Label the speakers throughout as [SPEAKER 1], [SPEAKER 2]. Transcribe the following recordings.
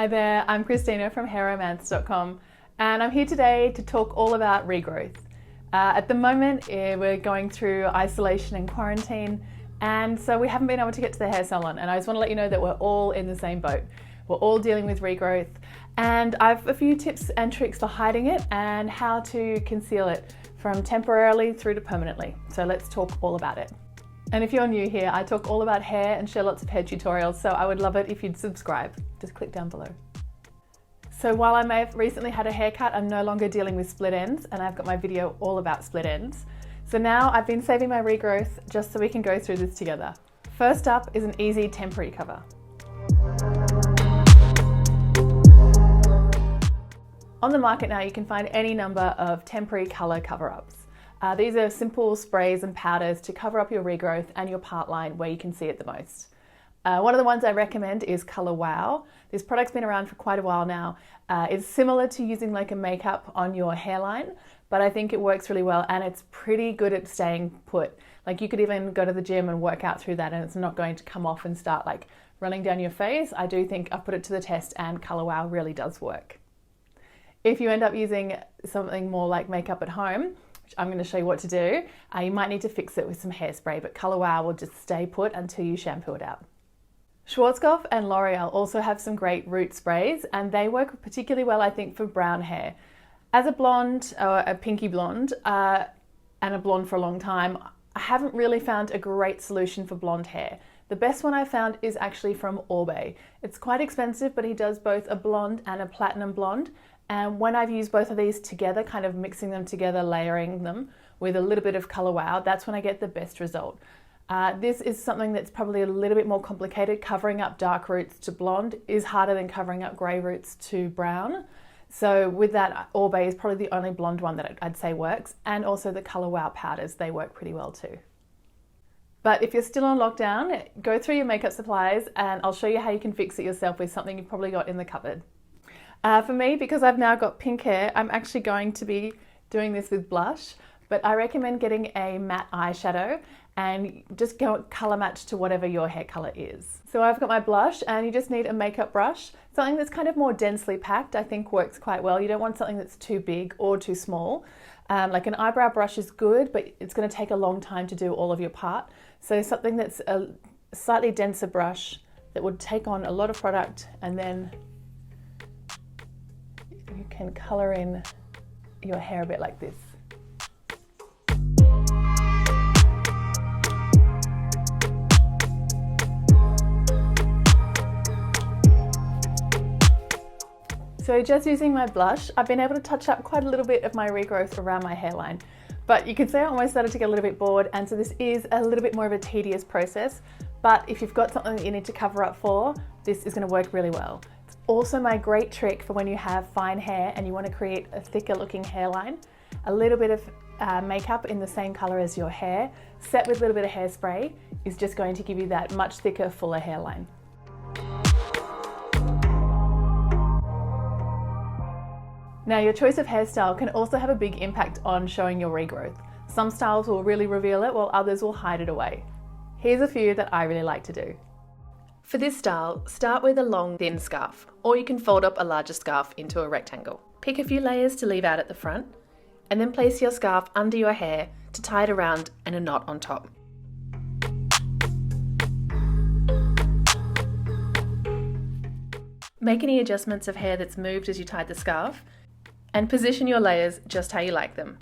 [SPEAKER 1] Hi there, I'm Christina from hairromance.com and I'm here today to talk all about regrowth. At the moment, we're going through isolation and quarantine, and so we haven't been able to get to the hair salon, and I just want to let you know that we're all in the same boat. We're all dealing with regrowth, and I have a few tips and tricks for hiding it and how to conceal it from temporarily through to permanently. So let's talk all about it. And if you're new here, I talk all about hair and share lots of hair tutorials, so I would love it if you'd subscribe. Just click down below. So while I may have recently had a haircut, I'm no longer dealing with split ends, and I've got my video all about split ends. So now I've been saving my regrowth just so we can go through this together. First up is an easy temporary cover. On the market now, you can find any number of temporary color cover-ups. These are simple sprays and powders to cover up your regrowth and your part line where you can see it the most. One of the ones I recommend is Colour Wow. This product's been around for quite a while now. It's similar to using like a makeup on your hairline, but I think it works really well and it's pretty good at staying put. Like you could even go to the gym and work out through that and it's not going to come off and start like running down your face. I do think I've put it to the test and Colour Wow really does work. If you end up using something more like makeup at home, I'm going to show you what to do. You might need to fix it with some hairspray, but Colour Wow will just stay put until you shampoo it out. Schwarzkopf and L'Oreal also have some great root sprays, and they work particularly well, I think, for brown hair. As a blonde, or a pinky blonde, and a blonde for a long time, I haven't really found a great solution for blonde hair. The best one I found is actually from Oribe. It's quite expensive, but he does both a blonde and a platinum blonde. And when I've used both of these together, kind of mixing them together, layering them with a little bit of Colour Wow, that's when I get the best result. This is something that's probably a little bit more complicated. Covering up dark roots to blonde is harder than covering up grey roots to brown. So with that, Oribe is probably the only blonde one that I'd say works. And also the Colour Wow powders, they work pretty well too. But if you're still on lockdown, go through your makeup supplies and I'll show you how you can fix it yourself with something you've probably got in the cupboard. For me, because I've now got pink hair, I'm actually going to be doing this with blush, but I recommend getting a matte eyeshadow and just go colour match to whatever your hair colour is. So I've got my blush and you just need a makeup brush. Something that's kind of more densely packed I think works quite well. You don't want something that's too big or too small. Like an eyebrow brush is good, but it's going to take a long time to do all of your part. So something that's a slightly denser brush that would take on a lot of product, and then you can colour in your hair a bit like this. So just using my blush, I've been able to touch up quite a little bit of my regrowth around my hairline. But you can say I almost started to get a little bit bored, and so this is a little bit more of a tedious process. But if you've got something that you need to cover up for, this is going to work really well. It's also my great trick for when you have fine hair and you want to create a thicker looking hairline. A little bit of makeup in the same colour as your hair, set with a little bit of hairspray, is just going to give you that much thicker, fuller hairline. Now, your choice of hairstyle can also have a big impact on showing your regrowth. Some styles will really reveal it, while others will hide it away. Here's a few that I really like to do. For this style, start with a long, thin scarf, or you can fold up a larger scarf into a rectangle. Pick a few layers to leave out at the front, and then place your scarf under your hair to tie it around and a knot on top. Make any adjustments of hair that's moved as you tied the scarf, and position your layers just how you like them.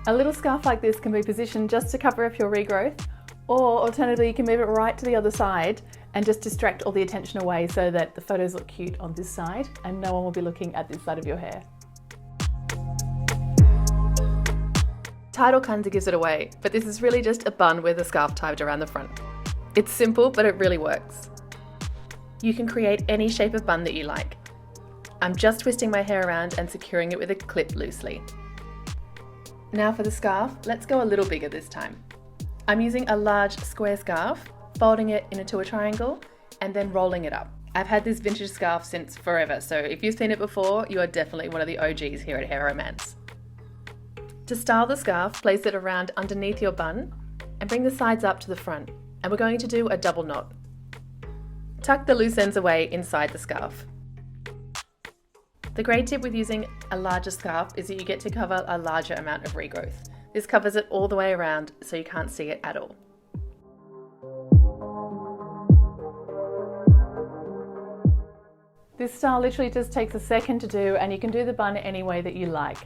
[SPEAKER 1] A little scarf like this can be positioned just to cover up your regrowth, or alternatively you can move it right to the other side and just distract all the attention away so that the photos look cute on this side and no one will be looking at this side of your hair. Tidal kinda gives it away, but this is really just a bun with a scarf tied around the front. It's simple, but it really works. You can create any shape of bun that you like. I'm just twisting my hair around and securing it with a clip loosely. Now for the scarf, let's go a little bigger this time. I'm using a large square scarf, folding it into a triangle, and then rolling it up. I've had this vintage scarf since forever, so if you've seen it before, you are definitely one of the OGs here at Hair Romance. To style the scarf, place it around underneath your bun and bring the sides up to the front and we're going to do a double knot. Tuck the loose ends away inside the scarf. The great tip with using a larger scarf is that you get to cover a larger amount of regrowth. This covers it all the way around so you can't see it at all. This style literally just takes a second to do, and you can do the bun any way that you like.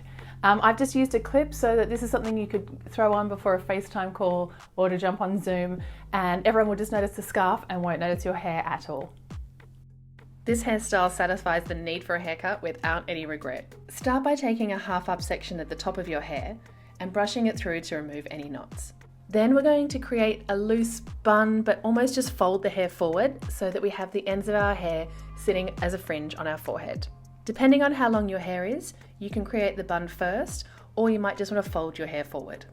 [SPEAKER 1] I've just used a clip so that this is something you could throw on before a FaceTime call or to jump on Zoom, and everyone will just notice the scarf and won't notice your hair at all. This hairstyle satisfies the need for a haircut without any regret. Start by taking a half up section at the top of your hair and brushing it through to remove any knots. Then we're going to create a loose bun, but almost just fold the hair forward so that we have the ends of our hair sitting as a fringe on our forehead. Depending on how long your hair is, you can create the bun first, or you might just want to fold your hair forward.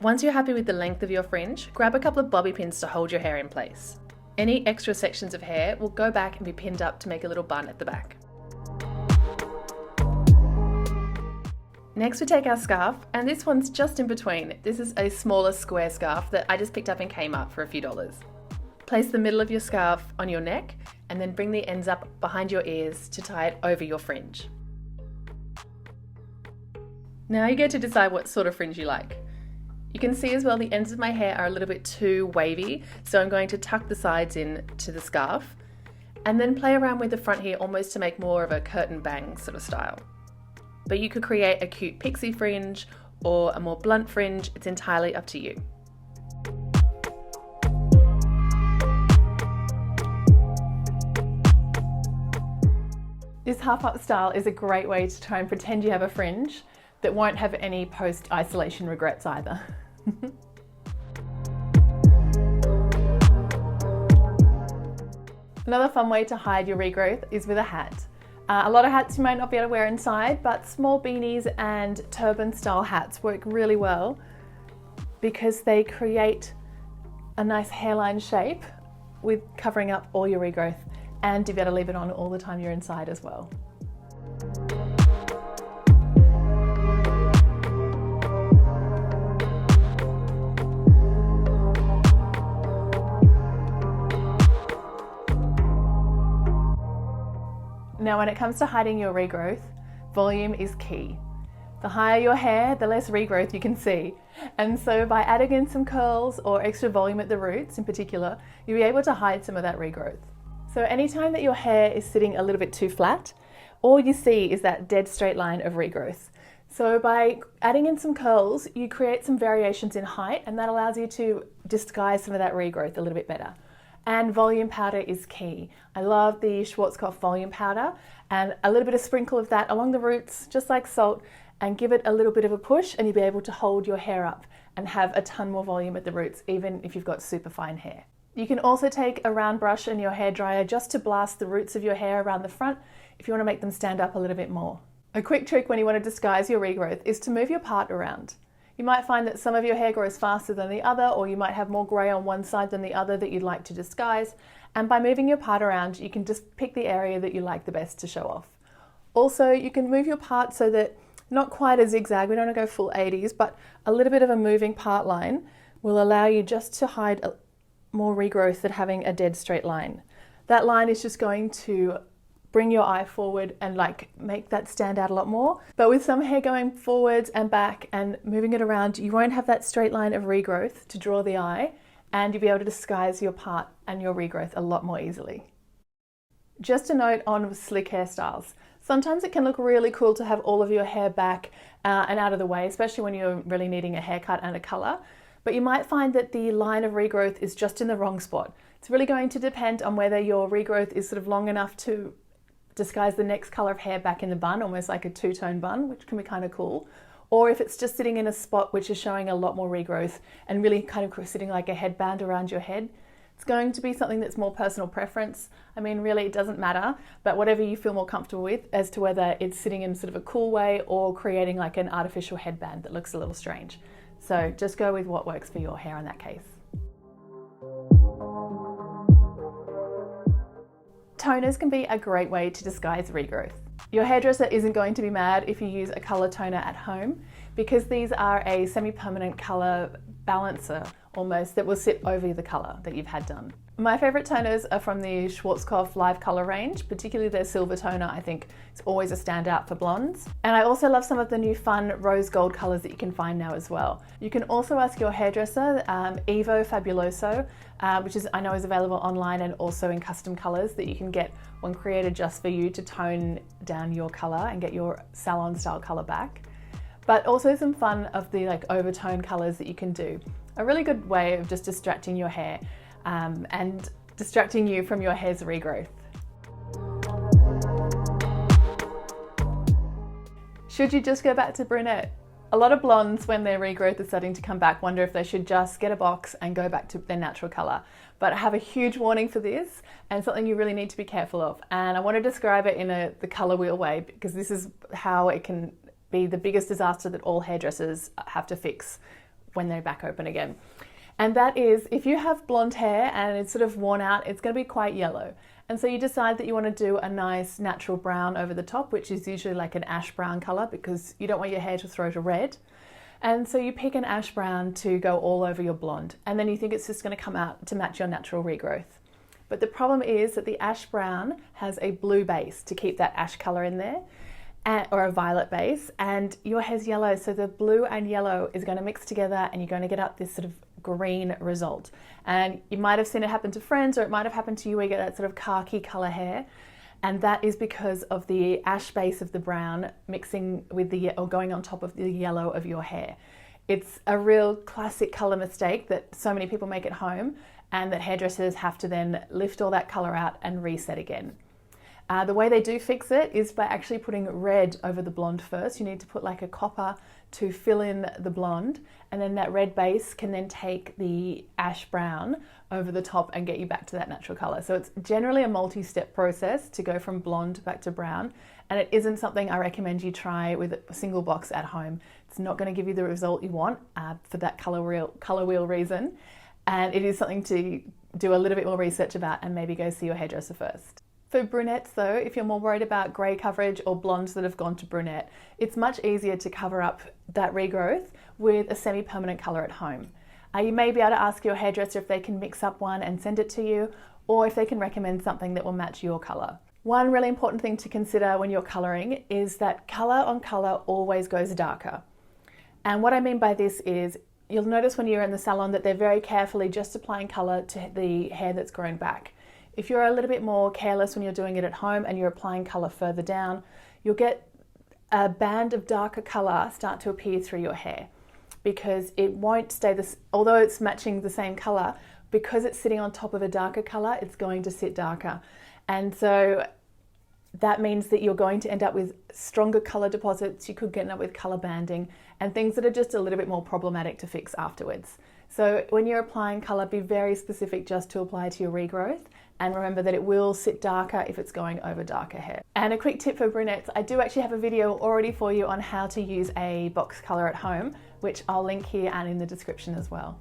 [SPEAKER 1] Once you're happy with the length of your fringe, grab a couple of bobby pins to hold your hair in place. Any extra sections of hair will go back and be pinned up to make a little bun at the back. Next we take our scarf, and this one's just in between. This is a smaller square scarf that I just picked up in Kmart for a few dollars. Place the middle of your scarf on your neck and then bring the ends up behind your ears to tie it over your fringe. Now you get to decide what sort of fringe you like. You can see as well the ends of my hair are a little bit too wavy, so I'm going to tuck the sides in to the scarf and then play around with the front here almost to make more of a curtain bang sort of style. But you could create a cute pixie fringe or a more blunt fringe, it's entirely up to you. This half up style is a great way to try and pretend you have a fringe that won't have any post-isolation regrets either. Another fun way to hide your regrowth is with a hat. A lot of hats you might not be able to wear inside, but small beanies and turban style hats work really well because they create a nice hairline shape with covering up all your regrowth, and you'll be able to leave it on all the time you're inside as well. Now when it comes to hiding your regrowth, volume is key. The higher your hair, the less regrowth you can see. And so by adding in some curls or extra volume at the roots in particular, you'll be able to hide some of that regrowth. So anytime that your hair is sitting a little bit too flat, all you see is that dead straight line of regrowth. So by adding in some curls, you create some variations in height, and that allows you to disguise some of that regrowth a little bit better. And volume powder is key. I love the Schwarzkopf volume powder, and a little bit of sprinkle of that along the roots, just like salt, and give it a little bit of a push, and you'll be able to hold your hair up and have a ton more volume at the roots, even if you've got super fine hair. You can also take a round brush and your hairdryer just to blast the roots of your hair around the front if you want to make them stand up a little bit more. A quick trick when you want to disguise your regrowth is to move your part around. You might find that some of your hair grows faster than the other, or you might have more grey on one side than the other that you'd like to disguise, and by moving your part around you can just pick the area that you like the best to show off. Also, you can move your part so that not quite a zigzag, we don't want to go full 80s, but a little bit of a moving part line will allow you just to hide more regrowth than having a dead straight line. That line is just going to bring your eye forward and make that stand out a lot more. But with some hair going forwards and back and moving it around, you won't have that straight line of regrowth to draw the eye, and you'll be able to disguise your part and your regrowth a lot more easily. Just a note on slick hairstyles. Sometimes it can look really cool to have all of your hair back and out of the way, especially when you're really needing a haircut and a colour. But you might find that the line of regrowth is just in the wrong spot. It's really going to depend on whether your regrowth is sort of long enough to disguise the next colour of hair back in the bun, almost like a two-tone bun, which can be kind of cool. Or if it's just sitting in a spot which is showing a lot more regrowth and really kind of sitting like a headband around your head. It's going to be something that's more personal preference. I mean, really, it doesn't matter, but whatever you feel more comfortable with as to whether it's sitting in sort of a cool way or creating like an artificial headband that looks a little strange. So just go with what works for your hair in that case. Toners can be a great way to disguise regrowth. Your hairdresser isn't going to be mad if you use a colour toner at home, because these are a semi-permanent colour balancer almost that will sit over the colour that you've had done. My favourite toners are from the Schwarzkopf Live Colour range, particularly their silver toner. I think it's always a standout for blondes. And I also love some of the new fun rose gold colours that you can find now as well. You can also ask your hairdresser, Evo Fabuloso, which I know is available online and also in custom colours that you can get one created just for you to tone down your colour and get your salon style colour back. But also some fun of the overtone colours that you can do. A really good way of just distracting your hair and distracting you from your hair's regrowth. Should you just go back to brunette? A lot of blondes, when their regrowth is starting to come back, wonder if they should just get a box and go back to their natural colour. But I have a huge warning for this and something you really need to be careful of. And I want to describe it in the colour wheel way, because this is how it can be the biggest disaster that all hairdressers have to fix when they're back open again. And that is, if you have blonde hair and it's sort of worn out, it's going to be quite yellow. And so you decide that you want to do a nice natural brown over the top, which is usually like an ash brown colour, because you don't want your hair to throw to red. And so you pick an ash brown to go all over your blonde, and then you think it's just going to come out to match your natural regrowth. But the problem is that the ash brown has a blue base to keep that ash colour in there, or a violet base, and your hair's yellow, so the blue and yellow is going to mix together and you're going to get up this sort of green result. And you might have seen it happen to friends, or it might have happened to you where you get that sort of khaki colour hair, and that is because of the ash base of the brown mixing with or going on top of the yellow of your hair. It's a real classic colour mistake that so many people make at home, and that hairdressers have to then lift all that colour out and reset again. The way they do fix it is by actually putting red over the blonde first. You need to put like a copper to fill in the blonde, and then that red base can then take the ash brown over the top and get you back to that natural colour. So it's generally a multi-step process to go from blonde back to brown, and it isn't something I recommend you try with a single box at home. It's not going to give you the result you want for that colour wheel reason, and it is something to do a little bit more research about and maybe go see your hairdresser first. For brunettes though, if you're more worried about grey coverage or blondes that have gone to brunette, it's much easier to cover up that regrowth with a semi-permanent colour at home. You may be able to ask your hairdresser if they can mix up one and send it to you, or if they can recommend something that will match your colour. One really important thing to consider when you're colouring is that colour on colour always goes darker. And what I mean by this is, you'll notice when you're in the salon that they're very carefully just applying colour to the hair that's grown back. If you're a little bit more careless when you're doing it at home and you're applying colour further down, you'll get a band of darker colour start to appear through your hair, because it won't stay this, although it's matching the same colour, because it's sitting on top of a darker colour, it's going to sit darker. And so that means that you're going to end up with stronger colour deposits. You could end up with colour banding and things that are just a little bit more problematic to fix afterwards. So when you're applying colour, be very specific just to apply to your regrowth, and remember that it will sit darker if it's going over darker hair. And a quick tip for brunettes, I do actually have a video already for you on how to use a box colour at home, which I'll link here and in the description as well.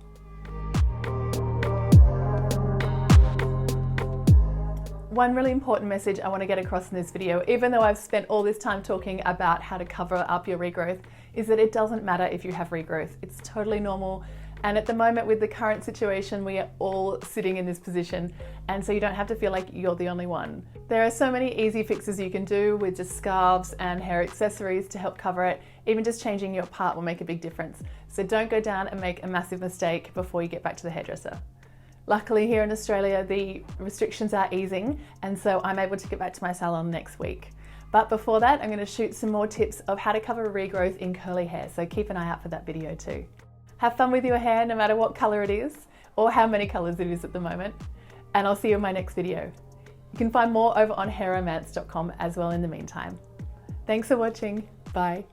[SPEAKER 1] One really important message I want to get across in this video, even though I've spent all this time talking about how to cover up your regrowth, is that it doesn't matter if you have regrowth. It's totally normal. And at the moment, with the current situation, we are all sitting in this position, and so you don't have to feel like you're the only one. There are so many easy fixes you can do with just scarves and hair accessories to help cover it. Even just changing your part will make a big difference. So don't go down and make a massive mistake before you get back to the hairdresser. Luckily here in Australia, the restrictions are easing, and so I'm able to get back to my salon next week. But before that, I'm going to shoot some more tips of how to cover regrowth in curly hair, so keep an eye out for that video too. Have fun with your hair, no matter what colour it is, or how many colours it is at the moment, and I'll see you in my next video. You can find more over on hairromance.com as well in the meantime. Thanks for watching, bye.